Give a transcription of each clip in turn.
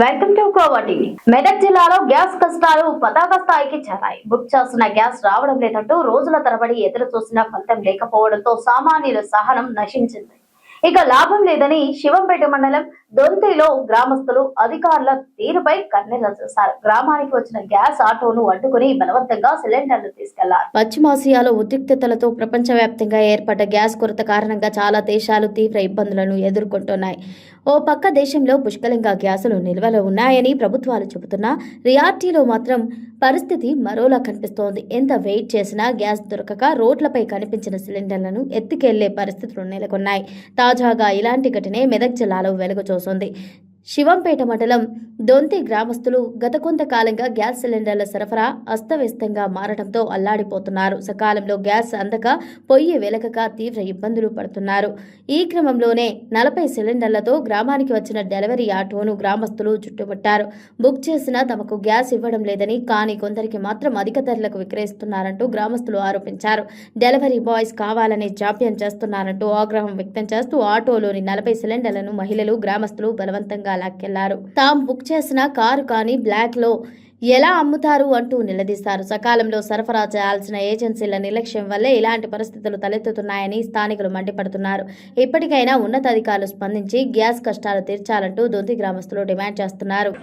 Welcome to khoa TV. Medak జిల్లాలో gas కష్టాలు పతాక స్థాయికి చేరాయి. బుక్ చేసిన గ్యాస్ రావడం లేదంటూ రోజుల తరబడి ఎదురు చూసిన ఫలితం లేకపోవడంతో సామాన్యుల సహనం నశించింది. ఇక లాభం లేదని శివంపేట మండలం దొంతిలో గ్రామస్తులు అధికారుల తీరుపై కన్నెర్ర చేశారు. గ్రామానికి వచ్చిన గ్యాస్ ఆటోను అడ్డుకుని బలవంతంగా సిలిండర్లు తీసుకెళ్లారు. పశ్చిమాసియాలో ఉద్రిక్తతలతో ప్రపంచవ్యాప్తంగా ఏర్పడ్డ గ్యాస్ కొరత కారణంగా చాలా దేశాలు తీవ్ర ఇబ్బందులను ఎదుర్కొంటున్నాయి. ఓ పక్క దేశంలో పుష్కలంగా గ్యాసులు నిల్వలో ఉన్నాయని ప్రభుత్వాలు చెబుతున్నా రియాలిటీలో మాత్రం పరిస్థితి మరోలా కనిపిస్తోంది. ఎంత వెయిట్ చేసినా గ్యాస్ దొరకక రోడ్లపై కనిపించిన సిలిండర్లను ఎత్తుకెళ్లే పరిస్థితులు నెలకొన్నాయి. తాజాగా ఇలాంటి ఘటనే మెదక్ జిల్లాలో వెలుగు చూసింది. శివంపేట మండలం దొంతి గ్రామస్తులు గత కొంతకాలంగా గ్యాస్ సిలిండర్ల సరఫరా అస్తవ్యస్తంగా మారడంతో అల్లాడిపోతున్నారు. సకాలంలో గ్యాస్ అందక పొయ్యి వెలకక తీవ్ర ఇబ్బందులు పడుతున్నారు. ఈ క్రమంలోనే 40 సిలిండర్లతో గ్రామానికి వచ్చిన డెలివరీ ఆటోను గ్రామస్తులు చుట్టుముట్టారు. బుక్ చేసినా తమకు గ్యాస్ ఇవ్వడం లేదని, కానీ కొందరికి మాత్రం అధిక ధరలకు విక్రయిస్తున్నారంటూ గ్రామస్తులు ఆరోపించారు. డెలివరీ బాయ్స్ కావాలని జాప్యం చేస్తున్నారంటూ ఆగ్రహం వ్యక్తం చేస్తూ ఆటోలోని 40 సిలిండర్లను మహిళలు, గ్రామస్తులు బలవంతంగా లాక్కెళ్లారు. తాము బుక్ చేసిన కారు కానీ బ్లాక్ లో ఎలా అమ్ముతారు అంటూ నిలదీశారు. సకాలంలో సరఫరా చేయాల్సిన ఏజెన్సీల నిర్లక్ష్యం వల్లే ఇలాంటి పరిస్థితులు తలెత్తుతున్నాయని స్థానికులు మండిపడుతున్నారు. ఇప్పటికైనా ఉన్నతాధికారులు స్పందించి గ్యాస్ కష్టాలు తీర్చాలంటూ దొంతి గ్రామస్తులు డిమాండ్ చేస్తున్నారు.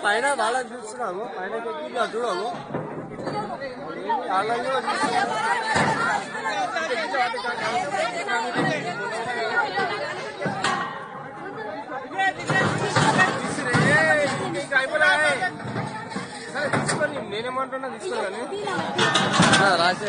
పైన వాళ్ళని చూస్తున్నాము, పైన చూడము నేనేమంటున్నా తీసుకోవాలని రాసే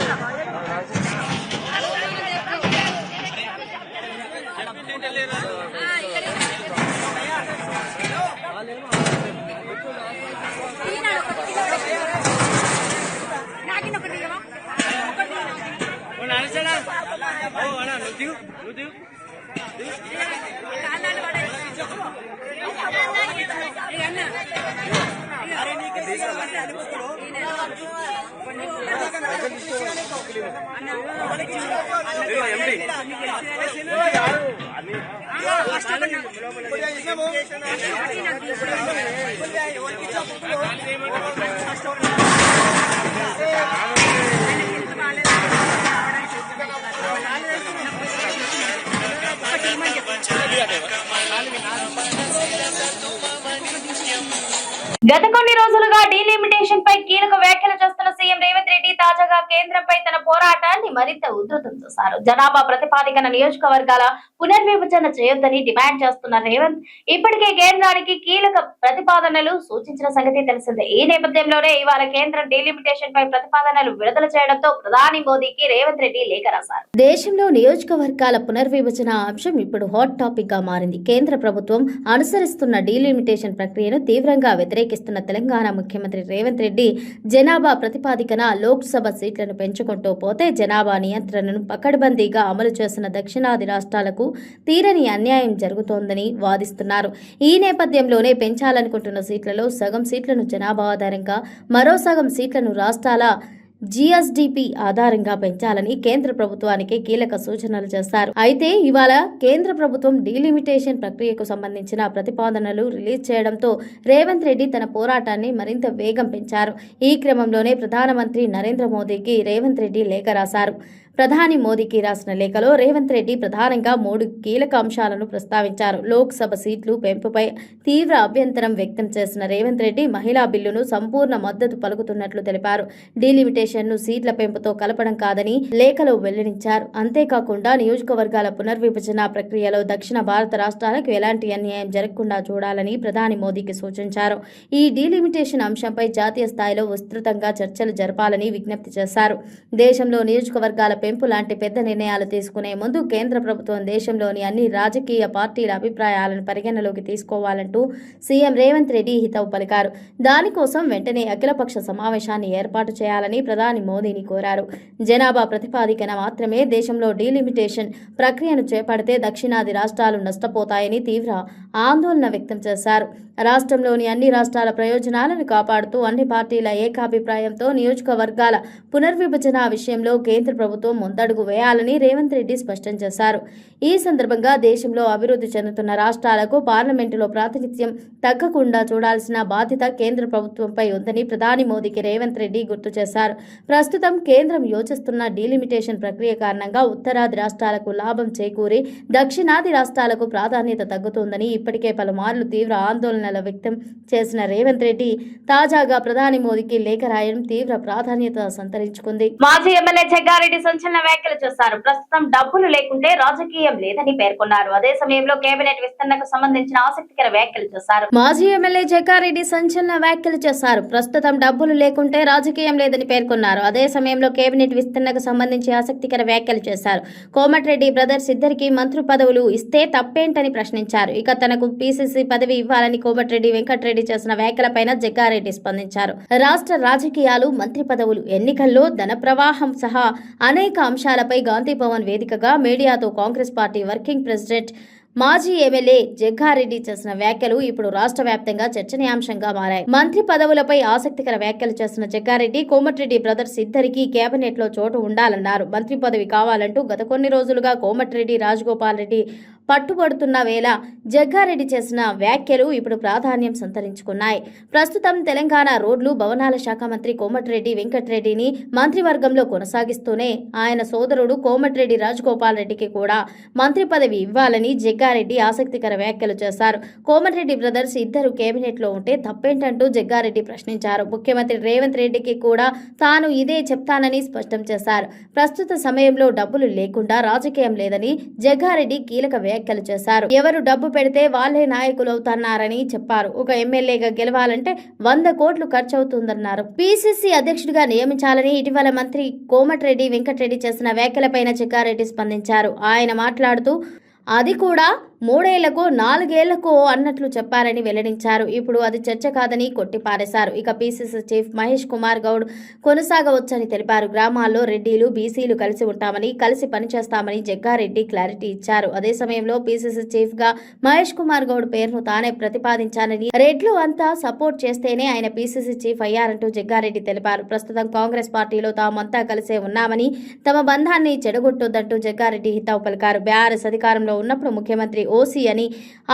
గత కొన్ని రోజులుగా డీలిమిటేషన్ పై కీలక వ్యాఖ్యలు చేస్తున్న సీఎం రేవంత్ రెడ్డి తాజాగా కేంద్రంపై తన పోరాటాన్ని మరింత ఉధృతం చేశారు. జనాభా ప్రతిపాదికన నియోజకవర్గాల పునర్విభజన చేయొద్దని డిమాండ్ చేస్తున్న రేవంత్ ఇప్పటికే కేంద్రానికి కీలక ప్రతిపాదనలు సూచించిన సంగతి తెలిసిందే. ఈ నేపథ్యంలోనే ఇవాళ కేంద్రం డీలిమిటేషన్ పై ప్రతిపాదనలు విడుదల చేయడంతో ప్రధాని మోదీకి రేవంత్ రెడ్డి లేఖ రాశారు. దేశంలో నియోజకవర్గాల పునర్విభజన అంశం ఇప్పుడు హాట్ టాపిక్ గా మారింది. కేంద్ర ప్రభుత్వం అనుసరిస్తున్న డీలిమిటేషన్ ప్రక్రియను తీవ్రంగా వ్యతిరేకిస్తున్న తెలంగాణ ముఖ్యమంత్రి రేవంత్ రెడ్డి జనాభా ప్రతిపాదికన లోక్సభ సీట్లను పెంచుకుంటూ పోతే జనాభా నియంత్రణను పకడ్బందీగా అమలు చేసిన దక్షిణాది రాష్ట్రాలకు తీరని అన్యాయం జరుగుతోందని వాదిస్తున్నారు. ఈ నేపథ్యంలోనే పెంచాలనుకుంటున్న సీట్లలో సగం సీట్లను జనాభా ఆధారంగా, మరో సగం సీట్లను రాష్ట్రాల జిఎస్డిపి ఆధారంగా పెంచాలని కేంద్ర ప్రభుత్వానికి కీలక సూచనలు చేశారు. అయితే ఇవాళ కేంద్ర ప్రభుత్వం డీలిమిటేషన్ ప్రక్రియకు సంబంధించిన ప్రతిపాదనలు రిలీజ్ చేయడంతో రేవంత్ రెడ్డి తన పోరాటాన్ని మరింత వేగం పెంచారు. ఈ క్రమంలోనే ప్రధానమంత్రి నరేంద్ర మోదీకి రేవంత్ రెడ్డి లేఖ రాశారు. ప్రధాని మోదీకి రాసిన లేఖలో రేవంత్ రెడ్డి ప్రధానంగా 3 కీలక అంశాలను ప్రస్తావించారు. లోక్సభ సీట్లు పెంపుపై తీవ్ర అభ్యంతరం వ్యక్తం చేసిన రేవంత్ రెడ్డి మహిళా బిల్లును సంపూర్ణ మద్దతు పలుకుతున్నట్లు తెలిపారు. డీలిమిటేషన్ను సీట్ల పెంపుతో కలపడం కాదని లేఖలో వెల్లడించారు. అంతేకాకుండా నియోజకవర్గాల పునర్విభజన ప్రక్రియలో దక్షిణ భారత రాష్ట్రాలకు ఎలాంటి అన్యాయం జరగకుండా చూడాలని ప్రధాని మోదీకి సూచించారు. ఈ డీలిమిటేషన్ అంశంపై జాతీయ స్థాయిలో విస్తృతంగా చర్చలు జరపాలని విజ్ఞప్తి చేశారు. దేశంలో నియోజకవర్గాల పెంపు లాంటి పెద్ద నిర్ణయాలు తీసుకునే ముందు కేంద్ర ప్రభుత్వం దేశంలోని అన్ని రాజకీయ పార్టీల అభిప్రాయాలను పరిగణలోకి తీసుకోవాలంటూ సీఎం రేవంత్ రెడ్డి హితవు పలికారు. దానికోసం వెంటనే అఖిలపక్ష సమావేశాన్ని ఏర్పాటు చేయాలని ప్రధాని మోదీని కోరారు. జనాభా ప్రతిపాదికన మాత్రమే దేశంలో డీలిమిటేషన్ ప్రక్రియను చేపడితే దక్షిణాది రాష్ట్రాలు నష్టపోతాయని తీవ్ర ఆందోళన వ్యక్తం చేశారు. రాష్ట్రంలోని అన్ని రాష్ట్రాల ప్రయోజనాలను కాపాడుతూ అన్ని పార్టీల ఏకాభిప్రాయంతో నియోజకవర్గాల పునర్విభజన విషయంలో కేంద్ర ప్రభుత్వం ముందడుగు వేయాలని రేవంత్ రెడ్డి స్పష్టం చేశారు. ఈ సందర్భంగా దేశంలో అభివృద్ధి చెందుతున్న రాష్ట్రాలకు పార్లమెంటులో ప్రాతినిధ్యం తగ్గకుండా చూడాల్సిన బాధ్యత కేంద్ర ప్రభుత్వంపై ఉందని ప్రధాని మోదీకి రేవంత్ రెడ్డి గుర్తు చేశారు. ప్రస్తుతం కేంద్రం యోచిస్తున్న డీలిమిటేషన్ ప్రక్రియ కారణంగా ఉత్తరాది రాష్ట్రాలకు లాభం చేకూరి దక్షిణాది రాష్ట్రాలకు ప్రాధాన్యత తగ్గుతుందని ఇప్పటికే పలుమార్లు తీవ్ర ఆందోళనలు వ్యక్తం చేసిన రేవంత్ రెడ్డి తాజాగా ప్రధాని మోదీకి లేఖ రాయడం తీవ్ర ప్రాధాన్యత సంతరించుకుంది. మాజీ ఎమ్మెల్యే జగ్గారెడ్డి సంచలన వ్యాఖ్యలు చేశారు. ప్రస్తుతం డబ్బులు లేకుంటే రాజకీయం లేదని పేర్కొన్నారు. అదే సమయంలో కేబినెట్ విస్తరణకు సంబంధించిన ఆసక్తికర వ్యాఖ్యలు చేశారు. మాజీ ఎమ్మెల్యే జగ్గారెడ్డి సంచలన వ్యాఖ్యలు చేశారు. ప్రస్తుతం డబ్బులు లేకుంటే రాజకీయం లేదని పేర్కొన్నారు. అదే సమయంలో కేబినెట్ విస్తరణకు సంబంధించి ఆసక్తికర వ్యాఖ్యలు చేశారు. కోమటిరెడ్డి బ్రదర్స్ ఇద్దరికి మంత్రి పదవులు ఇస్తే తప్పేంటని ప్రశ్నించారు. ఇక తనకు పీసీసీ పదవి ఇవ్వాలని కోమటిరెడ్డి వెంకటరెడ్డి చేసిన వ్యాఖ్యలపైన జగ్గారెడ్డి స్పందించారు. రాష్ట్ర రాజకీయాలు, మంత్రి పదవులు, ఎన్నికల్లో ధన ప్రవాహం సహా అనేక అంశాలపై గాంధీ భవన్ వేదికగా మీడియాతో కాంగ్రెస్ పార్టీ వర్కింగ్ ప్రెసిడెంట్ మాజీ ఎమ్మెల్యే జగ్గారెడ్డి చేసిన వ్యాఖ్యలు ఇప్పుడు రాష్ట్ర వ్యాప్తంగా చర్చనీయాంశంగా మారాయి. మంత్రి పదవులపై ఆసక్తికర వ్యాఖ్యలు చేసిన జగ్గారెడ్డి కోమటిరెడ్డి బ్రదర్స్ ఇద్దరికీ కేబినెట్ లో చోటు ఉండాలన్నారు. మంత్రి పదవి కావాలంటూ గత కొన్ని రోజులుగా కోమటిరెడ్డి, రాజగోపాల్ రెడ్డి పట్టుబడుతున్న వేళ జగ్గారెడ్డి చేసిన వ్యాఖ్యలు ఇప్పుడు ప్రాధాన్యం సంతరించుకున్నాయి. ప్రస్తుతం తెలంగాణ రోడ్లు, భవనాల శాఖ మంత్రి కోమటిరెడ్డి వెంకటరెడ్డిని మంత్రివర్గంలో కొనసాగిస్తూనే ఆయన సోదరుడు కోమటిరెడ్డి రాజగోపాల్ రెడ్డికి కూడా మంత్రి పదవి ఇవ్వాలని జగ్గారెడ్డి ఆసక్తికర వ్యాఖ్యలు చేశారు. కోమటిరెడ్డి బ్రదర్స్ ఇద్దరు కేబినెట్ లో ఉంటే తప్పేంటంటూ జగ్గారెడ్డి ప్రశ్నించారు. ముఖ్యమంత్రి రేవంత్ రెడ్డికి కూడా తాను ఇదే చెప్తానని స్పష్టం చేశారు. ప్రస్తుత సమయంలో డబ్బులు లేకుండా రాజకీయం లేదని జగ్గారెడ్డి కీలక వ్యాఖ్యలు చేశారు. ఎవరు డబ్బు పెడితే వాళ్లే నాయకులవుతున్నారని చెప్పారు. ఒక ఎమ్మెల్యేగా గెలవాలంటే 100 కోట్లు ఖర్చు అవుతుందన్నారు. పీసీసీ అధ్యక్షుడిగా నియమించాలని ఇటీవల మంత్రి కోమటిరెడ్డి వెంకటరెడ్డి చేసిన వ్యాఖ్యలపైన జగ్గారెడ్డి స్పందించారు. ఆయన మాట్లాడుతూ అది కూడా 3 ఏళ్లకు 4 ఏళ్లకు అన్నట్లు చెప్పారని వెల్లడించారు. ఇప్పుడు అది చర్చ కాదని కొట్టిపారేశారు. ఇక పీసీసీ చీఫ్ మహేష్ కుమార్ గౌడ్ కొనసాగవచ్చని తెలిపారు. గ్రామాల్లో రెడ్డిలు, బీసీలు కలిసి ఉంటామని, కలిసి పనిచేస్తామని జగ్గారెడ్డి క్లారిటీ ఇచ్చారు. అదే సమయంలో పీసీసీ చీఫ్ గా మహేష్ కుమార్ గౌడ్ పేరును తానే ప్రతిపాదించానని, రెడ్లు అంతా సపోర్ట్ చేస్తేనే ఆయన పీసీసీ చీఫ్ అయ్యారంటూ జగ్గారెడ్డి తెలిపారు. ప్రస్తుతం కాంగ్రెస్ పార్టీలో తామంతా కలిసే ఉన్నామని, తమ బంధాన్ని చెడగొట్టొద్దంటూ జగ్గారెడ్డి హితవు పలికారు. బీఆర్ఎస్ అధికారంలో ఉన్నప్పుడు ముఖ్యమంత్రి ఓసీ అని,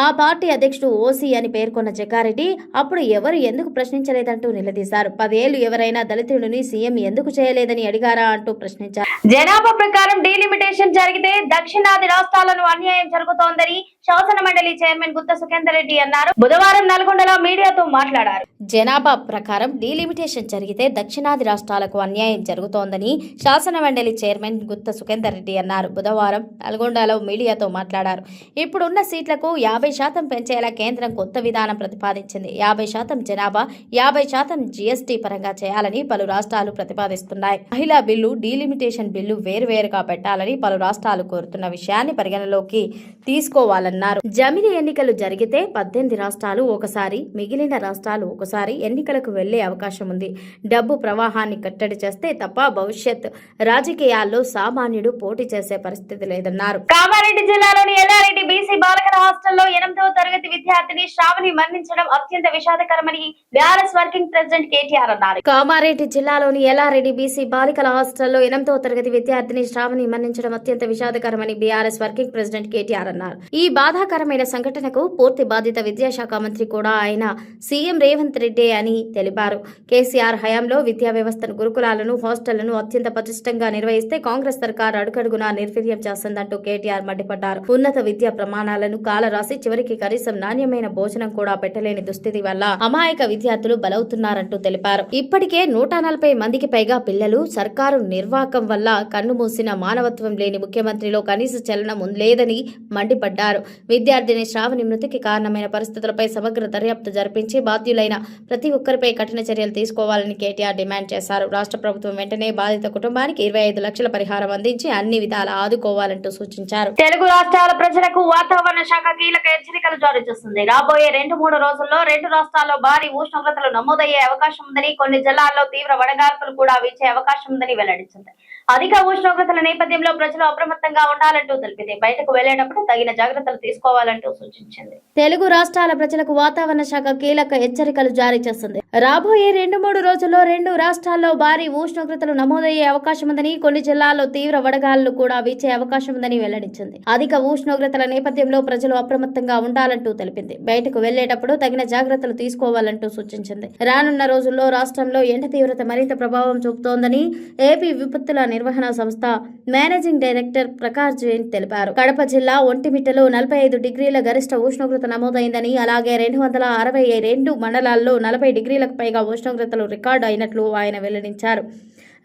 ఆ పార్టీ అధ్యక్షుడు ఓసీ అని పేర్కొన్న జగ్గారెడ్డి అప్పుడు ఎవరు ఎందుకు ప్రశ్నించలేదంటూ నిలదీశారు. 10 ఏళ్లు ఎవరైనా దళితుడిని సీఎం ఎందుకు చేయలేదని అడిగారా అంటూ ప్రశ్నించారు. జనాభా ప్రకారం డీలిమిటేషన్ జరిగితే దక్షిణాది రాష్ట్రాలను అన్యాయం జరుగుతోందని శాసన మండలి చైర్మన్ గుత్తా సుఖేందర్ రెడ్డి అన్నారు. బుధవారం నల్గొండలో మీడియాతో మాట్లాడారు. జనాభా ప్రకారం డీలిమిటేషన్ జరిగితే దక్షిణాది రాష్ట్రాలకు అన్యాయం జరుగుతోందని శాసన మండలి చైర్మన్ గుత్తా సుఖేందర్ రెడ్డి అన్నారు. బుధవారం నల్గొండలో మీడియాతో మాట్లాడారు. ఇప్పుడున్న సీట్లకు 50% పెంచేలా కేంద్రం కొత్త విధానం ప్రతిపాదించింది. 50% జనాభా, 50% జీఎస్టీ పరంగా చేయాలని పలు రాష్ట్రాలు ప్రతిపాదిస్తున్నాయి. మహిళా బిల్లు, డీలిమిటేషన్ బిల్లు వేరువేరుగా పెట్టాలని పలు రాష్ట్రాలు కోరుతున్న విషయాన్ని పరిగణలోకి తీసుకోవాలన్నారు. జమిలి ఎన్నికలు జరిగితే 18 రాష్ట్రాలు ఒకసారి, మిగిలిన రాష్ట్రాలు ఒకసారి ఎన్నికలకు వెళ్లే అవకాశం ఉంది. డబ్బు ప్రవాహాన్ని కట్టడి చేస్తే తప్ప భవిష్యత్ రాజకీయాల్లో సామాన్యుడు పోటీ చేసే పరిస్థితి లేదన్నారు. కామారెడ్డి జిల్లాలోని ఎల్లారెడ్డి బీసీ బాలికల హాస్టల్లో 8వ తరగతి విద్యార్థిని శ్రావణి మరణించడం అత్యంత విషాదకరమని బీఆర్ఎస్ వర్కింగ్ ప్రెసిడెంట్ కేటీఆర్ అన్నారు. కామారెడ్డి జిల్లాలోని ఎల్లారెడ్డి బీసీ బాలికల హాస్టల్లో 8వ తరగతి విద్యార్థిని శ్రావణి మరణించడం అత్యంత విషాదకరమని బీఆర్ఎస్ వర్కింగ్ ప్రెసిడెంట్ కేటీఆర్ అన్నారు. ఈ బాధాకరమైన సంఘటనకు పూర్తి బాధ్యత విద్యాశాఖ మంత్రి కూడా ఆయన సీఎం రేవంత్ రెడ్డి అని తెలిపారు. కేసీఆర్ హయాంలో విద్యా వ్యవస్థను, గురుకులాలను, హాస్టళ్లను అత్యంత పటిష్టంగా నిర్వహిస్తే కాంగ్రెస్ సర్కార్ అడుగడుగునా నిర్వీర్యం చేస్తుందంటూ కేటీఆర్ మండిపడ్డారు. ఉన్నత విద్యా ప్రమాణాలను కాలరాసి చివరికి కనీసం నాణ్యమైన భోజనం కూడా పెట్టలేని దుస్థితి వల్ల అమాయక విద్యార్థులు విద్యార్థులు బలవుతున్నారంటూ తెలిపారు. ఇప్పటికే 140 మందికి పైగా పిల్లలు సర్కారు నిర్వాకం వల్ల కన్నుమూసిన మానవత్వం లేని ముఖ్యమంత్రిలో కనీస చలనం లేదని మండిపడ్డారు. విద్యార్థిని శ్రావణి మృతికి కారణమైన పరిస్థితులపై సమగ్ర దర్యాప్తు జరిపించి బాధ్యులైన ప్రతి ఒక్కరిపై కఠిన చర్యలు తీసుకోవాలని కేటీఆర్ డిమాండ్ చేశారు. రాష్ట్ర ప్రభుత్వం వెంటనే బాధిత కుటుంబానికి 25 లక్షల పరిహారం అందించి అన్ని విధాలా ఆదుకోవాలంటూ సూచించారు. తెలుగు రాష్ట్రాల ప్రజలకు వాతావరణ శాఖ కీలక హెచ్చరికలు జారీ చేస్తుంది. రాబోయే 2-3 రోజుల్లో 2 రాష్ట్రాల్లో భారీ ఉష్ణోగ్రతలు నమోదయ్యే అవకాశం ఉందని, కొన్ని జిల్లాల్లో తీవ్ర వడగాల్పులు కూడా వీచే అవకాశం ఉందని వెల్లడించింది. అధిక ఉష్ణోగ్రతల నేపథ్యంలో ప్రజలు అప్రమత్తంగా ఉండాలంటూ తెలిపింది. బయటకు వెళ్లేటప్పుడు తగిన జాగ్రత్తలు తీసుకోవాలంటూ సూచించింది. తెలుగు రాష్ట్రాల ప్రజలకు వాతావరణ శాఖ కీలక హెచ్చరికలు జారీ చేస్తుంది. రాబోయే 2-3 రోజుల్లో 2 రాష్ట్రాల్లో భారీ ఉష్ణోగ్రతలు నమోదయ్యే అవకాశం ఉందని, కొన్ని జిల్లాల్లో తీవ్ర వడగాలులు కూడా వీచే అవకాశం ఉందని వెల్లడించింది. అధిక ఉష్ణోగ్రతల నేపథ్యంలో ప్రజలు అప్రమత్తంగా ఉండాలంటూ తెలిపింది. బయటకు వెళ్లేటప్పుడు తగిన జాగ్రత్తలు తీసుకోవాలంటూ సూచించింది. రానున్న రోజుల్లో రాష్ట్రంలో ఎండ తీవ్రత మరింత ప్రభావం చూపుతోందని ఏపీ విపత్తుల నిర్వహణ సంస్థ మేనేజింగ్ డైరెక్టర్ ప్రకాష్ జైన్ తెలిపారు. కడప జిల్లా ఒంటిమిట్టలో 45 డిగ్రీల గరిష్ట ఉష్ణోగ్రత నమోదైందని, అలాగే 262 మండలాల్లో 40 డిగ్రీలకు పైగా ఉష్ణోగ్రతలు రికార్డు అయినట్లు ఆయన వెల్లడించారు.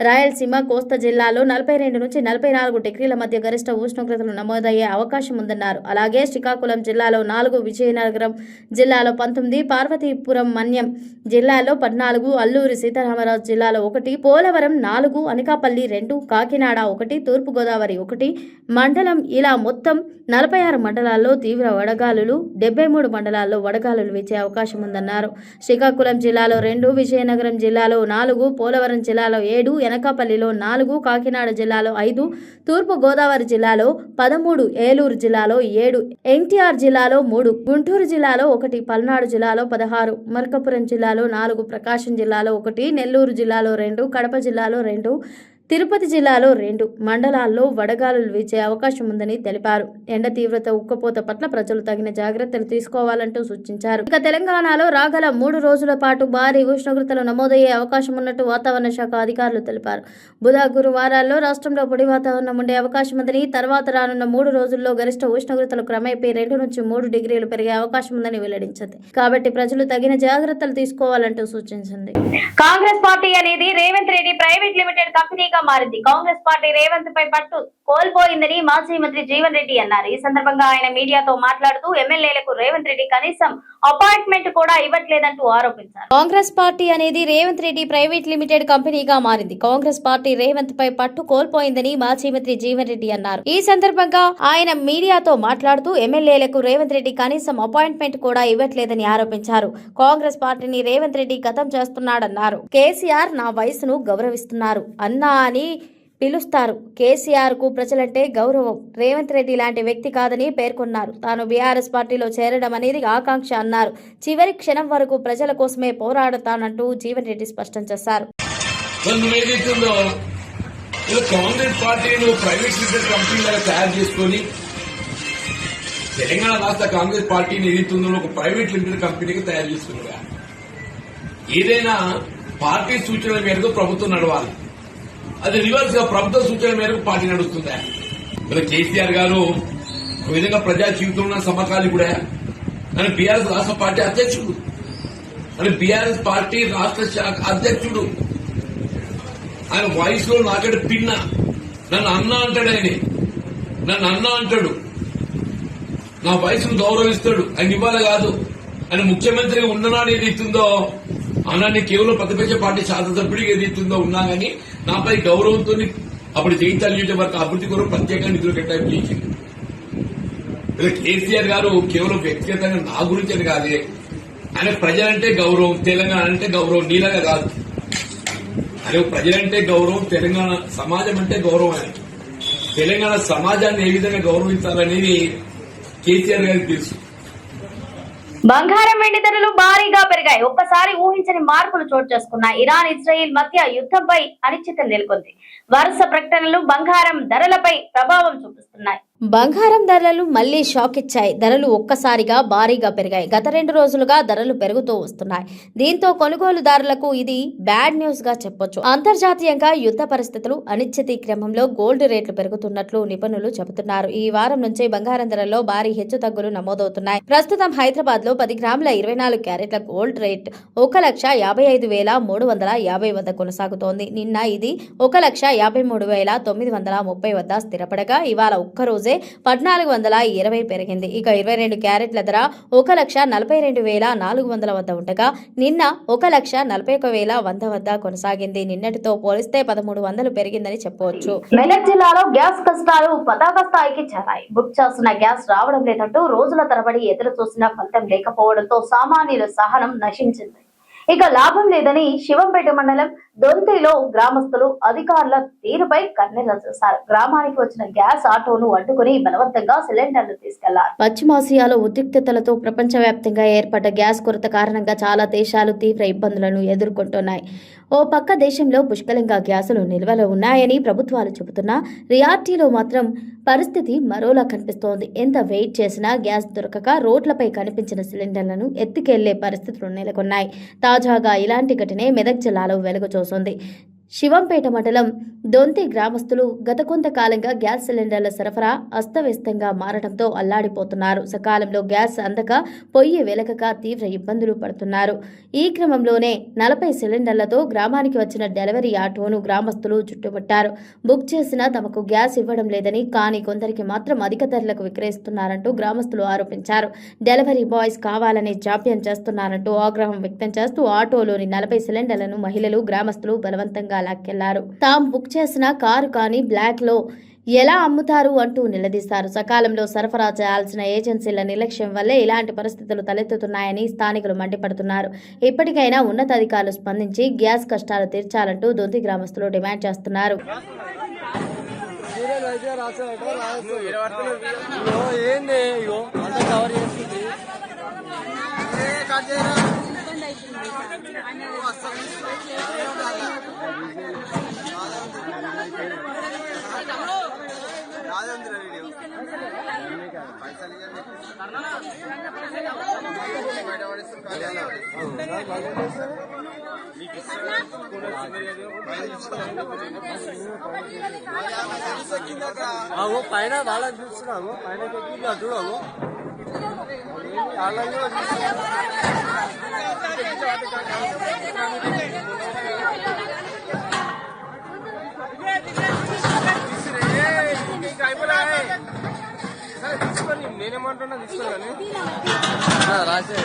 రాయలసీమ, కోస్తా జిల్లాలో 42 నుంచి 44 డిగ్రీల మధ్య గరిష్ట ఉష్ణోగ్రతలు నమోదయ్యే అవకాశం ఉందన్నారు. అలాగే శ్రీకాకుళం జిల్లాలో 4, విజయనగరం జిల్లాలో 19, పార్వతీపురం మన్యం జిల్లాలో 14, అల్లూరి సీతారామరాజు జిల్లాలో 1, పోలవరం 4, అనకాపల్లి 2, కాకినాడ 1, తూర్పుగోదావరి 1 మండలం ఇలా మొత్తం 46 మండలాల్లో తీవ్ర వడగాలులు, 73 మండలాల్లో వడగాలులు వీచే అవకాశం ఉందన్నారు. శ్రీకాకుళం జిల్లాలో 2, విజయనగరం జిల్లాలో 4, పోలవరం జిల్లాలో 7, అనకాపల్లిలో 4, కాకినాడ జిల్లాలో 5, తూర్పు గోదావరి జిల్లాలో 13, ఏలూరు జిల్లాలో 7, ఎన్టీఆర్ జిల్లాలో 3, గుంటూరు జిల్లాలో 1, పల్నాడు జిల్లాలో 16, మార్కాపురం జిల్లాలో 4, ప్రకాశం జిల్లాలో 1, నెల్లూరు జిల్లాలో 2, కడప జిల్లాలో 2, తిరుపతి జిల్లాలో 2 మండలాల్లో వడగాలులు వీచే అవకాశం ఉందని తెలిపారు. ఎండ తీవ్రత, ఉక్కపోత పట్ల ప్రజలు తగిన జాగ్రత్తలు తీసుకోవాలంటూ సూచించారు. ఇక తెలంగాణలో రాగల 3 రోజుల పాటు భారీ ఉష్ణోగ్రతలు నమోదయ్యే అవకాశం ఉన్నట్టు వాతావరణ శాఖ అధికారులు తెలిపారు. బుధ, గురువారాల్లో రాష్ట్రంలో పొడి వాతావరణం ఉండే అవకాశం ఉందని, తర్వాత రానున్న 3 రోజుల్లో గరిష్ట ఉష్ణోగ్రతలు క్రమేపీ 2 నుంచి 3 డిగ్రీలు పెరిగే అవకాశం ఉందని వెల్లడించింది. కాబట్టి ప్రజలు తగిన జాగ్రత్తలు తీసుకోవాలంటూ సూచించింది. కాంగ్రెస్ పార్టీ అనేది రేవంత్ రెడ్డి ప్రైవేట్ లిమిటెడ్ కంపెనీగా మారింది. కాంగ్రెస్ పార్టీ రేవంత్ పై పట్టు కోల్పోయిందని మాజీ మంత్రి జీవన్ రెడ్డి అన్నారు. ఈ సందర్భంగా ఆయన మీడియాతో మాట్లాడుతూ ఎమ్మెల్యేలకు రేవంత్ రెడ్డి కనీసం అపాయింట్మెంట్ కూడా ఇవ్వట్లేదంటూ ఆరోపించారు. కాంగ్రెస్ పార్టీ అనేది రేవంత్ రెడ్డి ప్రైవేట్ లిమిటెడ్ కంపెనీగా మారింది. కాంగ్రెస్ పార్టీ రేవంత్ పై పట్టు కోల్పోయిందని మాజీ మంత్రి జీవన్ రెడ్డి అన్నారు. ఈ సందర్భంగా ఆయన మీడియాతో మాట్లాడుతూ ఎమ్మెల్యేలకు రేవంత్ రెడ్డి కనీసం అపాయింట్మెంట్ కూడా ఇవ్వట్లేదని ఆరోపించారు. కాంగ్రెస్ పార్టీని రేవంత్ రెడ్డి గతం చేస్తున్నాడన్నారు. కేసీఆర్ నా వయసును గౌరవిస్తున్నారు అన్నా అని పిలుస్తారు. కేసీఆర్ కు ప్రజలంటే గౌరవం. రేవంత్ రెడ్డి లాంటి వ్యక్తి కాదని పేర్కొన్నారు. తాను బీఆర్ఎస్ పార్టీలో చేరడం అనేది ఆకాంక్ష అన్నారు. చివరి క్షణం వరకు ప్రజల కోసమే పోరాడతానంటూ జీవన్ రెడ్డి స్పష్టం చేశారు. కాంగ్రెస్ పార్టీని ప్రైవేట్ లిమిటెడ్ కంపెనీలుగా తయారు చేసుకుని తెలంగాణ రాష్ట్ర కాంగ్రెస్ పార్టీని ఏదైతుందో ఒక ప్రైవేట్ లిమిటెడ్ కంపెనీగా తయారు చేసుకున్నారా? ఏదైనా పార్టీ సూచనల మేరకు ప్రభుత్వం నడవాలి. అది రివర్స్ గా ప్రభుత్వ సూచనల మేరకు పార్టీ నడుస్తుందా? ఇలా కేసీఆర్ గారు ఒక విధంగా ప్రజా జీవితంలో సమకాలి కూడా అని బీఆర్ఎస్ రాష్ట్ర పార్టీ అధ్యక్షుడు, అని బీఆర్ఎస్ పార్టీ రాష్ట్ర శాఖ అధ్యక్షుడు. ఆయన వాయిస్ లో నాకంటే పిన్న, నన్ను అన్న అంటాడు. ఆయన నన్ను అన్న అంటాడు, నా వయసును గౌరవిస్తాడు. ఆయన ఇవ్వాలి కాదు. ఆయన ముఖ్యమంత్రిగా ఉన్ననాడు ఏదైతుందో అన్నాన్ని కేవలం ప్రతిపక్ష పార్టీ శాసనసభ్యుడికి ఏదైతుందో ఉన్నా గానీ నాపై గౌరవంతో అప్పుడు జైతాలు వరకు అభివృద్ధి కొరకు ప్రత్యేకంగా నిధులు కేటాయింపు చేసింది. కేసీఆర్ గారు కేవలం వ్యక్తిగతంగా నా గురించి అని కాదే, ఆయన ప్రజలంటే గౌరవం, తెలంగాణ అంటే గౌరవం, నీలాగా కాదు. ఆయన ప్రజలంటే గౌరవం, తెలంగాణ సమాజం అంటే గౌరవం. ఆయన తెలంగాణ సమాజాన్ని ఏ విధంగా గౌరవించాలనేది కేసీఆర్ గారికి తెలుసు. బంగారం, వెండి ధరలు భారీగా పెరిగాయి. ఒక్కసారి ఊహించని మార్పులు చోటు చేసుకున్నాయి. ఇరాన్, ఇజ్రాయిల్ మధ్య యుద్ధంపై అనిశ్చితి నెలకొంది. వరుస ప్రకటనలు బంగారం ధరలపై ప్రభావం చూపిస్తున్నాయి. బంగారం ధరలు మళ్లీ షాక్ ఇచ్చాయి. ధరలు ఒక్కసారిగా భారీగా పెరిగాయి. గత 2 రోజులుగా ధరలు పెరుగుతూ వస్తున్నాయి. దీంతో కొనుగోలుదారులకు ఇది బ్యాడ్ న్యూస్ గా చెప్పొచ్చు. అంతర్జాతీయంగా యుద్ధ పరిస్థితులు, అనిశ్చితి క్రమంలో గోల్డ్ రేట్లు పెరుగుతున్నట్లు నిపుణులు చెబుతున్నారు. ఈ వారం నుంచి బంగారం ధరల్లో భారీ హెచ్చుతగ్గులు నమోదవుతున్నాయి. ప్రస్తుతం హైదరాబాద్ లో 10 గ్రాముల 24 క్యారెట్ల గోల్డ్ రేట్ 1,55,350 వద్ద కొనసాగుతోంది. నిన్న ఇది 1,53,930 వద్ద స్థిరపడగా ఇవాళ ఒక్కరోజే 1,420 పెరిగింది. ఇక 22 క్యారెట్ల ధర 1,42,400 వద్ద ఉండగా నిన్న 1,41,100 వద్ద కొనసాగింది. నిన్నటితో పోలిస్తే 1,300 పెరిగిందని చెప్పవచ్చు. మెదక్ జిల్లాలో గ్యాస్ కష్టాలు పతాక స్థాయికి చేరాయి. బుక్ చేసిన గ్యాస్ రావడం లేదంటూ రోజుల తరబడి ఎదురు చూసిన ఫలితం లేకపోవడంతో సామాన్యుల సహనం నశించింది. ఇక లాభం లేదని శివంపేట మండలం దొంతిలో గ్రామస్తులు అధికారుల తీరుపై కన్నెర్ర చేశారు. గ్రామానికి వచ్చిన గ్యాస్ ఆటోను అడ్డుకుని బలవంతంగా సిలిండర్లు తీసుకెళ్లారు. పశ్చిమాసియాలో ఉద్రిక్తతలతో ప్రపంచవ్యాప్తంగా ఏర్పడ్డ గ్యాస్ కొరత కారణంగా చాలా దేశాలు తీవ్ర ఇబ్బందులను ఎదుర్కొంటున్నాయి. ఓ పక్క దేశంలో పుష్కలంగా గ్యాసులు నిల్వలో ఉన్నాయని ప్రభుత్వాలు చెబుతున్నా రియాలిటీలో మాత్రం పరిస్థితి మరోలా కనిపిస్తోంది. ఎంత వెయిట్ చేసినా గ్యాస్ దొరకక రోడ్లపై కనిపించిన సిలిండర్లను ఎత్తుకెళ్లే పరిస్థితులు నెలకొన్నాయి. తాజాగా ఇలాంటి ఘటనే మెదక్ జిల్లాలో వెలుగు చూసింది. శివంపేట మండలం దొంతి గ్రామస్తులు గత కొంతకాలంగా గ్యాస్ సిలిండర్ల సరఫరా అస్తవ్యస్తంగా మారడంతో అల్లాడిపోతున్నారు. సకాలంలో గ్యాస్ అందక పొయ్యి వెలగక తీవ్ర ఇబ్బందులు పడుతున్నారు. ఈ క్రమంలోనే 40 సిలిండర్లతో గ్రామానికి వచ్చిన డెలివరీ ఆటోను గ్రామస్తులు చుట్టుముట్టారు. బుక్ చేసినా తమకు గ్యాస్ ఇవ్వడం లేదని, కానీ కొందరికి మాత్రం అధిక ధరలకు విక్రయిస్తున్నారంటూ గ్రామస్తులు ఆరోపించారు. డెలివరీ బాయ్స్ కావాలని జాప్యం చేస్తున్నారంటూ ఆగ్రహం వ్యక్తం చేస్తూ ఆటోలోని 40 సిలిండర్లను మహిళలు, గ్రామస్తులు బలవంతంగా లాక్కెళ్లారు. తాము బుక్ చేసిన కారు కానీ బ్లాక్ లో ఎలా అమ్ముతారు అంటూ నిలదీశారు. సకాలంలో సరఫరా చేయాల్సిన ఏజెన్సీల నిర్లక్ష్యం వల్లే ఇలాంటి పరిస్థితులు తలెత్తుతున్నాయని స్థానికులు మండిపడుతున్నారు. ఇప్పటికైనా ఉన్నతాధికారులు స్పందించి గ్యాస్ కష్టాలు తీర్చాలంటూ దొంతి గ్రామస్తులు డిమాండ్ చేస్తున్నారు. పైన వాళ్ళని చూస్తున్నాము, పైన చూడము తీసుకొని నేనేమంటున్నా తీసుకోవాలని రాసే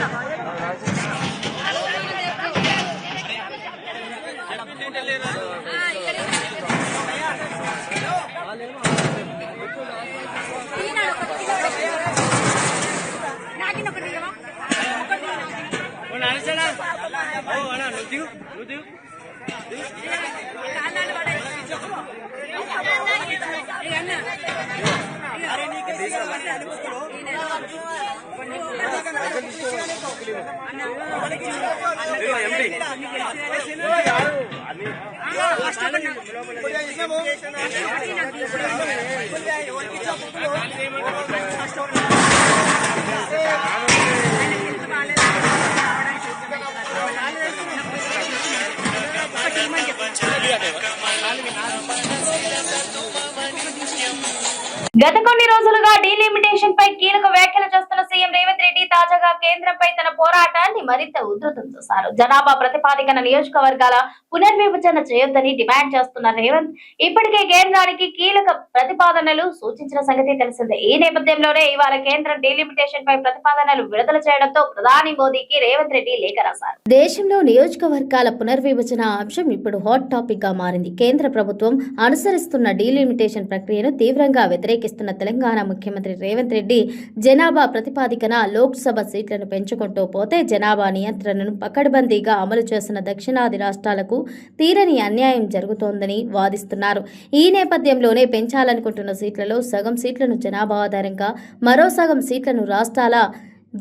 గత కొన్ని రోజులుగా డీలిమిటేషన్ పై కీలక వ్యాఖ్యలు చేస్తున్న సీఎం రేవంత్ రెడ్డి తాజాగా కేంద్రంపై తన పోరాటాన్ని మరింత ఉధృతం చేశారు. జనాభా ప్రతిపాదికన నియోజకవర్గాల పునర్విభజన చేయొద్దని డిమాండ్ చేస్తున్న రేవంత్ ఇప్పటికే కేంద్రానికి కీలక ప్రతిపాదనలు సూచించిన సంగతి తెలిసిందే. ఈ నేపథ్యంలోనే ఇవాళ కేంద్రం డీలిమిటేషన్ పై ప్రతిపాదనలు విడుదల చేయడంతో ప్రధాని మోదీకి రేవంత్ రెడ్డి లేఖ రాశారు. దేశంలో నియోజకవర్గాల పునర్విభజన అంశం ఇప్పుడు హాట్ టాపిక్ గా మారింది. కేంద్ర ప్రభుత్వం అనుసరిస్తున్న డీలిమిటేషన్ ప్రక్రియను తీవ్రంగా వ్యతిరేకిస్తున్న తెలంగాణ ముఖ్యమంత్రి రేవంత్ రెడ్డి జనాభా ప్రతిపాదికన లోక్సభ సీట్లను పెంచుకుంటూ పోతే జనాభా నియంత్రణను పకడ్బందీగా అమలు చేసిన దక్షిణాది రాష్ట్రాలకు తీరని అన్యాయం జరుగుతోందని వాదిస్తున్నారు. ఈ నేపథ్యంలోనే పెంచాలనుకుంటున్న సీట్లలో సగం సీట్లను జనాభా ఆధారంగా, మరో సగం సీట్లను రాష్ట్రాల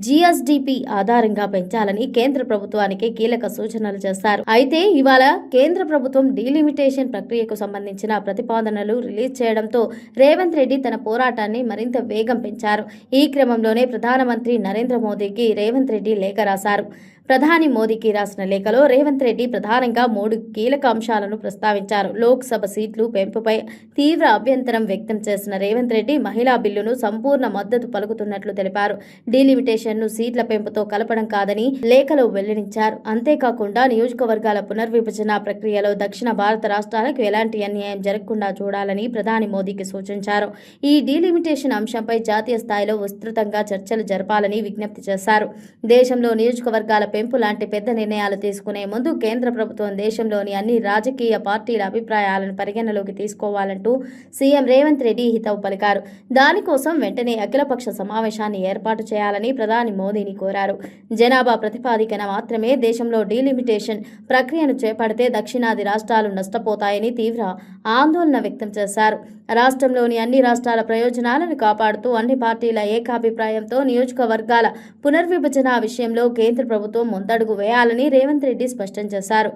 జిఎస్డిపి ఆధారంగా పెంచాలని కేంద్ర ప్రభుత్వానికి కీలక సూచనలు చేశారు. అయితే ఇవాళ కేంద్ర ప్రభుత్వం డీలిమిటేషన్ ప్రక్రియకు సంబంధించిన ప్రతిపాదనలు రిలీజ్ చేయడంతో రేవంత్ రెడ్డి తన పోరాటాన్ని మరింత వేగం పెంచారు. ఈ క్రమంలోనే ప్రధానమంత్రి నరేంద్ర మోదీకి రేవంత్ రెడ్డి లేఖ రాశారు. ప్రధాని మోదీకి రాసిన లేఖలో రేవంత్ రెడ్డి ప్రధానంగా 3 కీలక అంశాలను ప్రస్తావించారు. లోక్సభ సీట్లు పెంపుపై తీవ్ర అభ్యంతరం వ్యక్తం చేసిన రేవంత్ రెడ్డి మహిళా బిల్లును సంపూర్ణ మద్దతు పలుకుతున్నట్లు తెలిపారు. డీలిమిటేషన్ను సీట్ల పెంపుతో కలపడం కాదని లేఖలో వెల్లడించారు. అంతేకాకుండా నియోజకవర్గాల పునర్విభజన ప్రక్రియలో దక్షిణ భారత రాష్ట్రాలకు ఎలాంటి అన్యాయం జరగకుండా చూడాలని ప్రధాని మోదీకి సూచించారు. ఈ డీలిమిటేషన్ అంశంపై జాతీయ స్థాయిలో విస్తృతంగా చర్చలు జరపాలని విజ్ఞప్తి చేశారు. దేశంలో నియోజకవర్గాల పెంపు లాంటి పెద్ద నిర్ణయాలు తీసుకునే ముందు కేంద్ర ప్రభుత్వం దేశంలోని అన్ని రాజకీయ పార్టీల అభిప్రాయాలను పరిగణలోకి తీసుకోవాలంటూ సీఎం రేవంత్ రెడ్డి హితవు పలికారు. దానికోసం వెంటనే అఖిలపక్ష సమావేశాన్ని ఏర్పాటు చేయాలని ప్రధాని మోదీని కోరారు. జనాభా ప్రతిపాదికన మాత్రమే దేశంలో డీలిమిటేషన్ ప్రక్రియను చేపడితే దక్షిణాది రాష్ట్రాలు నష్టపోతాయని తీవ్ర ఆందోళన వ్యక్తం చేశారు. రాష్ట్రంలోని అన్ని రాష్ట్రాల ప్రయోజనాలను కాపాడుతూ అన్ని పార్టీల ఏకాభిప్రాయంతో నియోజకవర్గాల పునర్విభజన విషయంలో కేంద్ర ప్రభుత్వం ముందడుగు వేయాలని రేవంత్ రెడ్డి స్పష్టం చేశారు.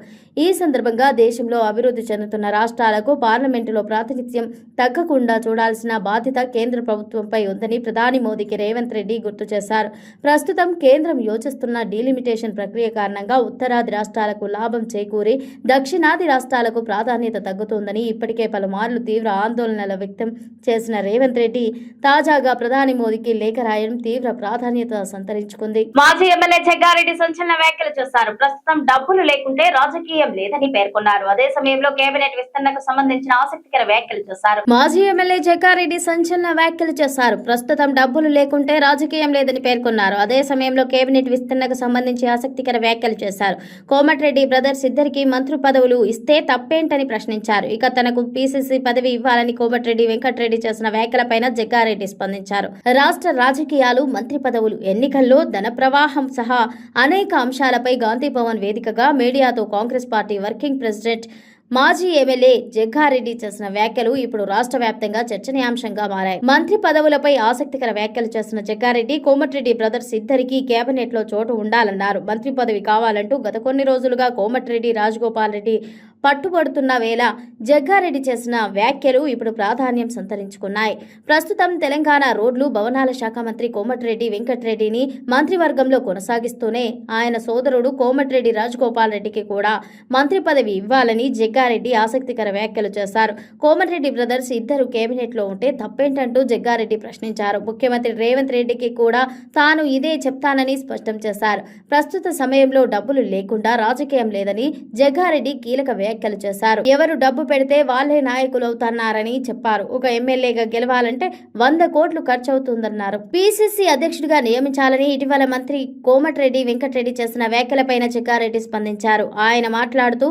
ఈ సందర్భంగా దేశంలో అభివృద్ధి చెందుతున్న రాష్ట్రాలకు పార్లమెంటులో ప్రాతినిధ్యం తగ్గకుండా చూడాల్సిన బాధ్యత కేంద్ర ప్రభుత్వంపై ఉందని ప్రధాని మోదీకి రేవంత్ రెడ్డి గుర్తు చేశారు. ప్రస్తుతం కేంద్రం యోచిస్తున్న డీలిమిటేషన్ ప్రక్రియ కారణంగా ఉత్తరాది రాష్ట్రాలకు లాభం చేకూరి దక్షిణాది రాష్ట్రాలకు ప్రాధాన్యత తగ్గుతోందని ఇప్పటికే పలుమార్లు తీవ్ర ఆందోళనలు వ్యక్తం చేసిన రేవంత్ రెడ్డి తాజాగా ప్రధాని మోదీకి లేఖ రాయడం తీవ్ర ప్రాధాన్యత సంతరించుకుంది. మాజీ ఎమ్మెల్యే జగ్గారెడ్డి సంచలన వ్యాఖ్యలు చేశారు. ప్రస్తుతం డబ్బులు లేకుంటే రాజకీయం లేదని పేర్కొన్నారు. అదే సమయంలో కేబినెట్ విస్తరణకు సంబంధించిన ఆసక్తికర వ్యాఖ్యలు చేశారు. మాజీ ఎమ్మెల్యే జగ్గారెడ్డి సంచలన వ్యాఖ్యలు చేశారు. ప్రస్తుతం డబ్బులు లేకుంటే రాజకీయం లేదని పేర్కొన్నారు. అదే సమయంలో కేబినెట్ విస్తరణకు సంబంధించి ఆసక్తికర వ్యాఖ్యలు చేశారు. కోమటిరెడ్డి బ్రదర్స్ ఇద్దరికి మంత్రి పదవులు ఇస్తే తప్పేంటని ప్రశ్నించారు. ఇక తనకు పీసీసీ పదవి ఇవ్వాలని కోమటిరెడ్డి వెంకటరెడ్డి చేసిన వ్యాఖ్యలపైన జగ్గారెడ్డి స్పందించారు. రాష్ట్ర రాజకీయాలు, మంత్రి పదవులు, ఎన్నికల్లో ధన ప్రవాహం సహా అనేక అంశాలపై గాంధీ భవన్ వేదికగా మీడియాతో కాంగ్రెస్ పార్టీ వర్కింగ్ ప్రెసిడెంట్ మాజీ ఎమ్మెల్యే జగ్గారెడ్డి చేసిన వ్యాఖ్యలు ఇప్పుడు రాష్ట్ర వ్యాప్తంగా చర్చనీయాంశంగా మారాయి. మంత్రి పదవులపై ఆసక్తికర వ్యాఖ్యలు చేసిన జగ్గారెడ్డి కోమటిరెడ్డి బ్రదర్స్ ఇద్దరికీ కేబినెట్ లో చోటు ఉండాలన్నారు. మంత్రి పదవి కావాలంటూ గత కొన్ని రోజులుగా కోమటిరెడ్డి, రాజగోపాల్ రెడ్డి పట్టుబడుతున్న వేళ జగ్గారెడ్డి చేసిన వ్యాఖ్యలు ఇప్పుడు ప్రాధాన్యం సంతరించుకున్నాయి. ప్రస్తుతం తెలంగాణ రోడ్లు, భవనాల శాఖ మంత్రి కోమటిరెడ్డి వెంకటరెడ్డిని మంత్రివర్గంలో కొనసాగిస్తూనే ఆయన సోదరుడు కోమటిరెడ్డి రాజగోపాల్ రెడ్డికి కూడా మంత్రి పదవి ఇవ్వాలని జగ్గారెడ్డి ఆసక్తికర వ్యాఖ్యలు చేశారు. కోమటిరెడ్డి బ్రదర్స్ ఇద్దరు కేబినెట్ లో ఉంటే తప్పేంటంటూ జగ్గారెడ్డి ప్రశ్నించారు. ముఖ్యమంత్రి రేవంత్ రెడ్డికి కూడా తాను ఇదే చెప్తానని స్పష్టం చేశారు. ప్రస్తుత సమయంలో డబ్బులు లేకుండా రాజకీయం లేదని జగ్గారెడ్డి కీలక వ్యాఖ్యలు చేశారు. ఎవరు డబ్బు పెడితే వాళ్లే నాయకులవుతున్నారని చెప్పారు. ఒక ఎమ్మెల్యేగా గెలవాలంటే 100 కోట్లు ఖర్చవుతుందన్నారు. పీసీసీ అధ్యక్షుడిగా నియమించాలని ఇటీవల మంత్రి కోమటిరెడ్డి వెంకటరెడ్డి చేసిన వ్యాఖ్యలపైన జగ్గారెడ్డి స్పందించారు. ఆయన మాట్లాడుతూ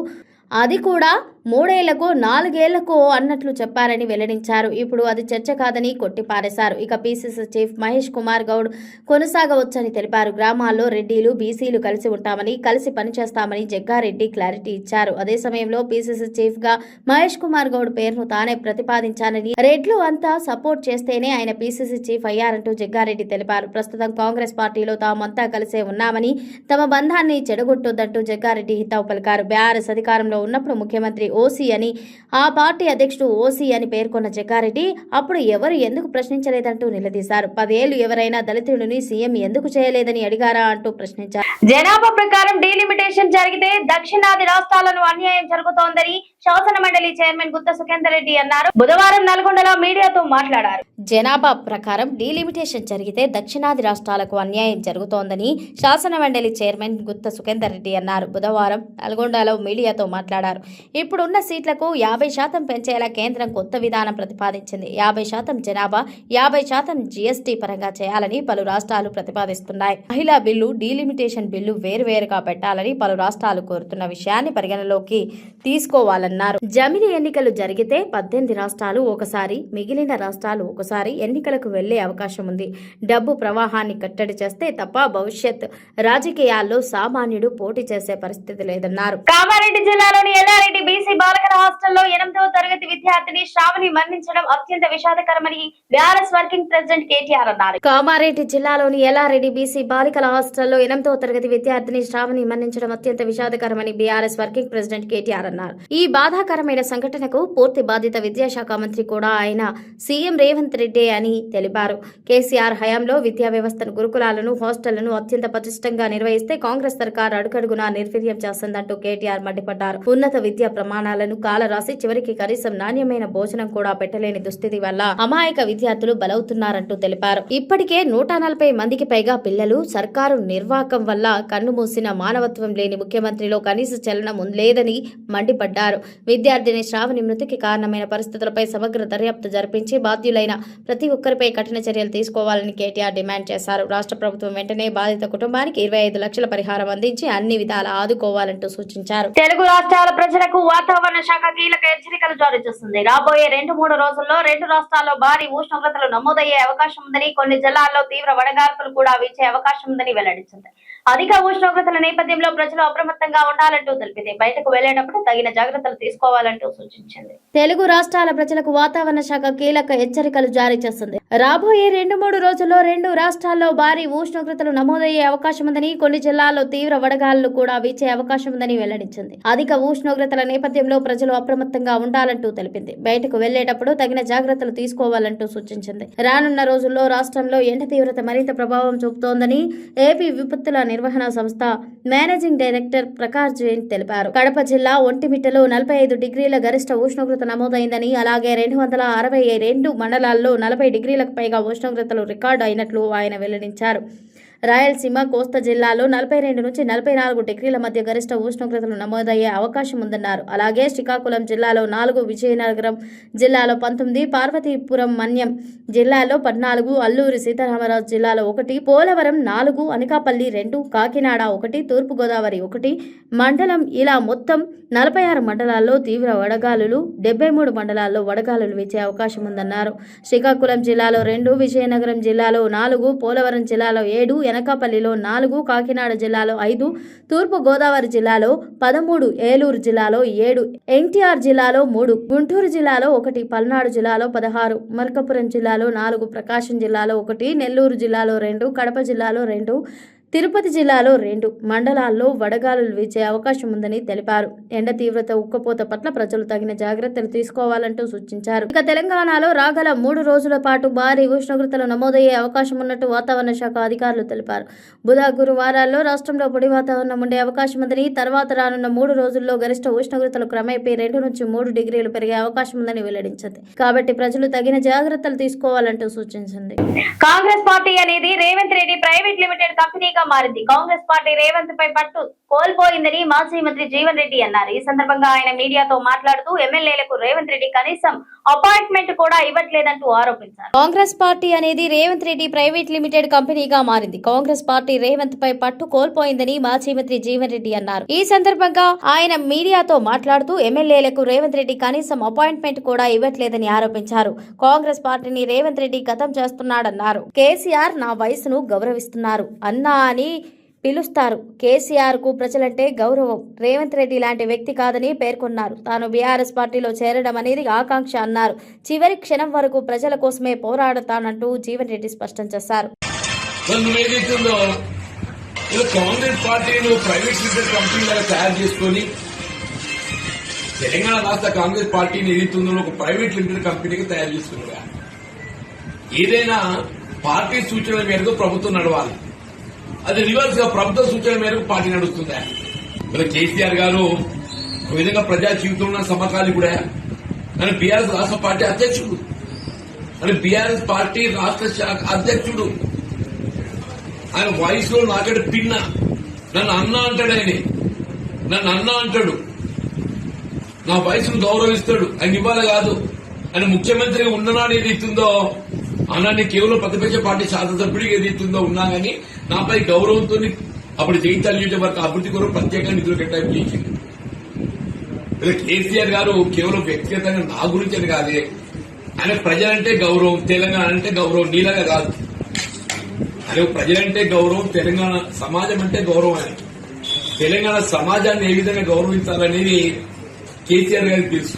అది కూడా 3 ఏళ్లకు 4 ఏళ్లకు అన్నట్లు చెప్పారని వెల్లడించారు. ఇప్పుడు అది చర్చ కాదని కొట్టిపారేశారు. ఇక పీసీసీ చీఫ్ మహేష్ కుమార్ గౌడ్ కొనసాగవచ్చని తెలిపారు. గ్రామాల్లో రెడ్డిలు, బీసీలు కలిసి ఉంటామని, కలిసి పనిచేస్తామని జగ్గారెడ్డి క్లారిటీ ఇచ్చారు. అదే సమయంలో పీసీసీ చీఫ్ గా మహేష్ కుమార్ గౌడ్ పేరును తానే ప్రతిపాదించానని, రెడ్లు అంతా సపోర్ట్ చేస్తేనే ఆయన పీసీసీ చీఫ్ అయ్యారంటూ జగ్గారెడ్డి తెలిపారు. ప్రస్తుతం కాంగ్రెస్ పార్టీలో తామంతా కలిసే ఉన్నామని, తమ బంధాన్ని చెడగొట్టొద్దంటూ జగ్గారెడ్డి హితవు పలికారు. బీఆర్ఎస్ అధికారంలో ఉన్నప్పుడు ముఖ్యమంత్రి ఓసీ అని, ఆ పార్టీ అధ్యక్షుడు ఓసీ అని పేర్కొన్న జగ్గారెడ్డి అప్పుడు ఎవరు ఎందుకు ప్రశ్నించలేదంటూ నిలదీశారు. 10 ఏళ్లు ఎవరైనా దళితుడిని సీఎం ఎందుకు చేయలేదని అడిగారా అంటూ ప్రశ్నించారు. జనాభా ప్రకారం డీలిమిటేషన్ జరిగితే దక్షిణాది రాష్ట్రాలను అన్యాయం జరుగుతోందని శాసన మండలి చైర్మన్ గుత్త సుఖేందర్ రెడ్డి అన్నారు. బుధవారం నల్గొండలో మీడియాతో మాట్లాడారు. జనాభా ప్రకారం డీలిమిటేషన్ జరిగితే దక్షిణాది రాష్ట్రాలకు అన్యాయం జరుగుతోందని శాసన మండలి చైర్మన్ గుత్త సుఖేందర్ రెడ్డి అన్నారు. బుధవారం నల్గొండలో మీడియాతో మాట్లాడారు. ఇప్పుడున్న సీట్లకు 50% పెంచేలా కేంద్రం కొత్త విధానం ప్రతిపాదించింది. 50% జనాభా, 50% జీఎస్టీ పరంగా చేయాలని పలు రాష్ట్రాలు ప్రతిపాదిస్తున్నాయి. మహిళా బిల్లు, డీలిమిటేషన్ బిల్లు వేరువేరుగా పెట్టాలని పలు రాష్ట్రాలు కోరుతున్న విషయాన్ని పరిగణలోకి తీసుకోవాలని కాదన్నారు. జమిలి ఎన్నికలు జరిగితే 18 రాష్ట్రాలు ఒకసారి, మిగిలిన రాష్ట్రాలు ఒకసారి ఎన్నికలకు వెళ్లే అవకాశం ఉంది. డబ్బు ప్రవాహాన్ని కట్టడి చేస్తే తప్ప భవిష్యత్ రాజకీయాల్లో సామాన్యుడు పోటీ చేసే పరిస్థితి లేదన్నారు. కామారెడ్డి జిల్లాలోని ఎల్లారెడ్డి బీసీ బాలికల హాస్టల్లో 8వ తరగతి విద్యార్థిని శ్రావణి మరణించడం అత్యంత విషాదకరమని బీఆర్ఎస్ వర్కింగ్ ప్రెసిడెంట్ కేటీఆర్ అన్నారు. కామారెడ్డి జిల్లాలోని ఎల్లారెడ్డి బీసీ బాలికల హాస్టల్లో 8వ తరగతి విద్యార్థిని శ్రావణి మరణించడం అత్యంత విషాదకరమని బీఆర్ఎస్ వర్కింగ్ ప్రెసిడెంట్ కేటీఆర్ అన్నారు. ఈ బాధాకరమైన సంఘటనకు పూర్తి బాధ్యత విద్యాశాఖ మంత్రి కూడా ఆయన సీఎం రేవంత్ రెడ్డి అని తెలిపారు. కేసీఆర్ హయాంలో విద్యా వ్యవస్థను, గురుకులాలను, హాస్టళ్లను అత్యంత పటిష్టంగా నిర్వహిస్తే కాంగ్రెస్ సర్కార్ అడుగడుగునా నిర్వీర్యం చేస్తుందంటూ కేటీఆర్ మండిపడ్డారు. ఉన్నత విద్యా ప్రమాణాలను కాలరాసి చివరికి కనీసం నాణ్యమైన భోజనం కూడా పెట్టలేని దుస్థితి వల్ల అమాయక విద్యార్థులు బలవుతున్నారంటూ తెలిపారు. ఇప్పటికే 140 మందికి పైగా పిల్లలు సర్కారు నిర్వాకం వల్ల కన్నుమూసిన మానవత్వం లేని ముఖ్యమంత్రిలో కనీస చలనం లేదని మండిపడ్డారు. విద్యార్థిని శ్రావణి మృతికి కారణమైన పరిస్థితులపై సమగ్ర దర్యాప్తు జరిపించి బాధ్యులైన ప్రతి ఒక్కరిపై కఠిన చర్యలు తీసుకోవాలని కేటీఆర్ డిమాండ్ చేశారు. రాష్ట్ర ప్రభుత్వం వెంటనే బాధిత కుటుంబానికి 25 లక్షల పరిహారం అందించి అన్ని విధాలా ఆదుకోవాలంటూ సూచించారు. తెలుగు రాష్ట్రాల ప్రజలకు వాతావరణ శాఖ కీలక హెచ్చరికలు జారీ చేస్తుంది. రాబోయే 2-3 రోజుల్లో 2 రాష్ట్రాల్లో భారీ ఉష్ణోగ్రతలు నమోదయ్యే అవకాశం ఉందని, కొన్ని జిల్లాల్లో తీవ్ర వడగాల్పులు కూడా వీచే అవకాశం ఉందని వెల్లడించింది. అధిక ఉష్ణోగ్రతల నేపథ్యంలో ప్రజలు అప్రమత్తంగా ఉండాలంటూ తెలిపింది. బయటకు వెళ్లేటప్పుడు తగిన జాగ్రత్తలు తీసుకోవాలంటూ సూచించింది. తెలుగు రాష్ట్రాల ప్రజలకు వాతావరణ శాఖ కీలక హెచ్చరికలు జారీ చేస్తుంది. రాబోయే 2-3 రోజుల్లో 2 రాష్ట్రాల్లో భారీ ఉష్ణోగ్రతలు నమోదయ్యే అవకాశం ఉందని, కొన్ని జిల్లాల్లో తీవ్ర వడగాలులు కూడా వీచే అవకాశం ఉందని వెల్లడించింది. అధిక ఉష్ణోగ్రతల నేపథ్యంలో ప్రజలు అప్రమత్తంగా ఉండాలంటూ తెలిపింది. బయటకు వెళ్లేటప్పుడు తగిన జాగ్రత్తలు తీసుకోవాలంటూ సూచించింది. రానున్న రోజుల్లో రాష్ట్రంలో ఎండ తీవ్రత మరింత ప్రభావం చూపుతోందని ఏపీ విపత్తుల నిర్వహణ సంస్థ మేనేజింగ్ డైరెక్టర్ ప్రకాష్ జైన్ తెలిపారు. కడప జిల్లా ఒంటిమిట్టలో 45 డిగ్రీల గరిష్ట ఉష్ణోగ్రత నమోదైందని, అలాగే 262 మండలాల్లో 40 డిగ్రీలకు పైగా ఉష్ణోగ్రతలు రికార్డు అయినట్లు ఆయన వెల్లడించారు. రాయలసీమ, కోస్తా జిల్లాలో 42 నుంచి 44 డిగ్రీల మధ్య గరిష్ట ఉష్ణోగ్రతలు నమోదయ్యే అవకాశం ఉందన్నారు. అలాగే శ్రీకాకుళం జిల్లాలో 4, విజయనగరం జిల్లాలో 19, పార్వతీపురం మన్యం జిల్లాలో 14, అల్లూరి సీతారామరాజు జిల్లాలో 1, పోలవరం 4, అనకాపల్లి 2, కాకినాడ 1, తూర్పుగోదావరి 1 మండలం ఇలా మొత్తం 46 మండలాల్లో తీవ్ర వడగాలులు, 73 మండలాల్లో వడగాలులు వీచే అవకాశం ఉందన్నారు. శ్రీకాకుళం జిల్లాలో 2, విజయనగరం జిల్లాలో 4, పోలవరం జిల్లాలో 7, ఎనకాపల్లిలో 4, కాకినాడ జిల్లాలో 5, తూర్పు గోదావరి జిల్లాలో 13, ఏలూరు జిల్లాలో 7, ఎన్టీఆర్ జిల్లాలో 3, గుంటూరు జిల్లాలో 1, పల్నాడు జిల్లాలో 16, మల్కాపురం జిల్లాలో 4, ప్రకాశం జిల్లాలో 1, నెల్లూరు జిల్లాలో 2, కడప జిల్లాలో 2, తిరుపతి జిల్లాలో 2 మండలాల్లో వడగాలులు వీచే అవకాశం ఉందని తెలిపారు. ఎండ తీవ్రత, ఉక్కపోత పట్ల ప్రజలు తగిన జాగ్రత్తలు తీసుకోవాలంటూ సూచించారు. ఇక తెలంగాణలో రాగల 3 రోజుల పాటు భారీ ఉష్ణోగ్రతలు నమోదయ్యే అవకాశం ఉన్నట్టు వాతావరణ శాఖ అధికారులు తెలిపారు. బుధ, గురువారాల్లో రాష్ట్రంలో పొడి వాతావరణం ఉండే అవకాశం ఉందని, తర్వాత రానున్న 3 రోజుల్లో గరిష్ట ఉష్ణోగ్రతలు క్రమేపీ 2 నుంచి 3 డిగ్రీలు పెరిగే అవకాశం ఉందని వెల్లడించింది. కాబట్టి ప్రజలు తగిన జాగ్రత్తలు తీసుకోవాలంటూ సూచించింది. కాంగ్రెస్ పార్టీ అనేది Revanth Reddy private limited company మారింది. కాంగ్రెస్ పార్టీ రేవంత్ పై పట్టు కోల్పోయిందని మాజీ మంత్రి జీవన్ రెడ్డి అన్నారు. ఈ సందర్భంగా ఆయన మీడియాతో మాట్లాడుతూ ఎమ్మెల్యేలకు రేవంత్ రెడ్డి కనీసం అపాయింట్మెంట్ కూడా ఇవ్వట్లేదంటూ ఆరోపించారు. కాంగ్రెస్ పార్టీ అనేది రేవంత్ రెడ్డి ప్రైవేట్ లిమిటెడ్ కంపెనీగా మారింది. కాంగ్రెస్ పార్టీ రేవంత్ పై పట్టు కోల్పోయిందని మాజీ మంత్రి జీవన్ రెడ్డి అన్నారు. ఈ సందర్భంగా ఆయన మీడియాతో మాట్లాడుతూ ఎమ్మెల్యేలకు రేవంత్ రెడ్డి కనీసం అపాయింట్మెంట్ కూడా ఇవ్వట్లేదని ఆరోపించారు. కాంగ్రెస్ పార్టీని రేవంత్ రెడ్డి గతం చేస్తున్నాడన్నారు. కేసీఆర్ నా వయసును గౌరవిస్తున్నారు అన్నా అని పిలుస్తారు. కేసీఆర్ కు ప్రజలంటే గౌరవం. రేవంత్ రెడ్డి లాంటి వ్యక్తి కాదని పేర్కొన్నారు. తాను బీఆర్ఎస్ పార్టీలో చేరడం అనేది ఆకాంక్ష అన్నారు. చివరి క్షణం వరకు ప్రజల కోసమే పోరాడతానంటూ జీవన్ రెడ్డి స్పష్టం చేశారు. కాంగ్రెస్ పార్టీని ప్రైవేట్ లిమిటెడ్ కంపెనీలాగా తయారు చేసుకుని తెలంగాణ రాష్ట్ర కాంగ్రెస్ పార్టీని ఏదైతుందో ఒక ప్రైవేట్ లిమిటెడ్ కంపెనీగా తయారు చేసుకున్నారా? ఏదైనా పార్టీ సూచనల మేరకు ప్రభుత్వం నడవాలి. అది రివర్స్ గా ప్రభుత్వ సూచన మేరకు పార్టీ నడుస్తుందా? మరి కేసీఆర్ గారు ఒక విధంగా ప్రజా జీవితంలో సమకాలి కూడా ఆయన బీఆర్ఎస్ రాష్ట్ర పార్టీ అధ్యక్షుడు, ఆయన బీఆర్ఎస్ పార్టీ రాష్ట్ర శాఖ అధ్యక్షుడు. ఆయన వయసులో నాకంటే పిన్న, నన్ను అన్న అంటాడు. నన్ను అన్న అంటాడు, నా వయసును గౌరవిస్తాడు. ఆయన ఇవ్వాలి కాదు, ఆయన ముఖ్యమంత్రిగా ఉండనాడు ఏదైతుందో అన్నాన్ని కేవలం ప్రతిపక్ష పార్టీ శాసనసభ్యుడికి ఏదైతుందో ఉన్నా కానీ నాపై గౌరవంతో అప్పుడు జైతాల నియోజకవర్గ అభివృద్ధి కొరకు ప్రత్యేకంగా నిధులు కేటాయింపు చేసింది. ఇలా కేసీఆర్ గారు కేవలం వ్యక్తిగతంగా నా గురించి అని కాదే, ఆయన ప్రజలంటే గౌరవం, తెలంగాణ అంటే గౌరవం, నీలాగా కాదు. ఆయన ప్రజలంటే గౌరవం, తెలంగాణ సమాజం అంటే గౌరవం. ఆయన తెలంగాణ సమాజాన్ని ఏ విధంగా గౌరవించాలనేది కేసీఆర్ గారికి తెలుసు.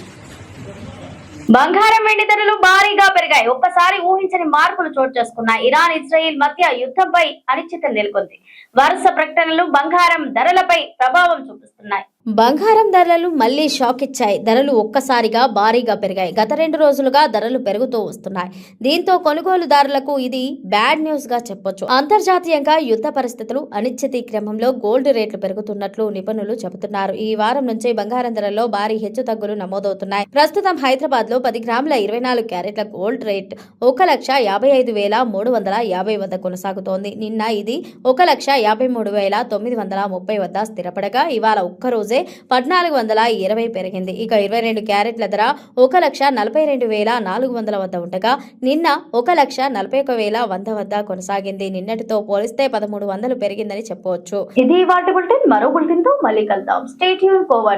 బంగారం వెండి ధరలు భారీగా పెరిగాయి. ఒక్కసారి ఊహించని మార్పులు చోటు చేసుకున్నాయి. ఇరాన్ ఇజ్రాయిల్ మధ్య యుద్ధంపై అనిశ్చితి నెలకొంది. వరుస ప్రకటనలు బంగారం ధరలపై ప్రభావం చూపిస్తున్నాయి. బంగారం ధరలు మళ్లీ షాక్ ఇచ్చాయి. ధరలు ఒక్కసారిగా భారీగా పెరిగాయి. గత 2 రోజులుగా ధరలు పెరుగుతూ వస్తున్నాయి. దీంతో కొనుగోలుదారులకు ఇది బ్యాడ్ న్యూస్ గా చెప్పొచ్చు. అంతర్జాతీయంగా యుద్ధ పరిస్థితులు, అనిశ్చితి క్రమంలో గోల్డ్ రేట్లు పెరుగుతున్నట్లు నిపుణులు చెబుతున్నారు. ఈ వారం నుంచి బంగారం ధరల్లో భారీ హెచ్చుతగ్గులు నమోదవుతున్నాయి. ప్రస్తుతం హైదరాబాద్ లో 10 గ్రాముల 24 క్యారెట్ల గోల్డ్ రేట్ 1,55,350 వద్ద కొనసాగుతోంది. నిన్న ఇది 1,53,930 వద్ద స్థిరపడగా ఇవాళ ఒక్కరోజు 1,420 పెరిగింది. ఇక 22 క్యారెట్ల ధర 1,42,400 వద్ద ఉండగా నిన్న 1,41,100 వద్ద కొనసాగింది. నిన్నటితో పోలిస్తే 1,300 పెరిగిందని చెప్పవచ్చు. ఇది వాటి బులెటిన్. మరో బులెటిన్ తో మళ్ళీ కలుద్దాం. Stay tune khoa.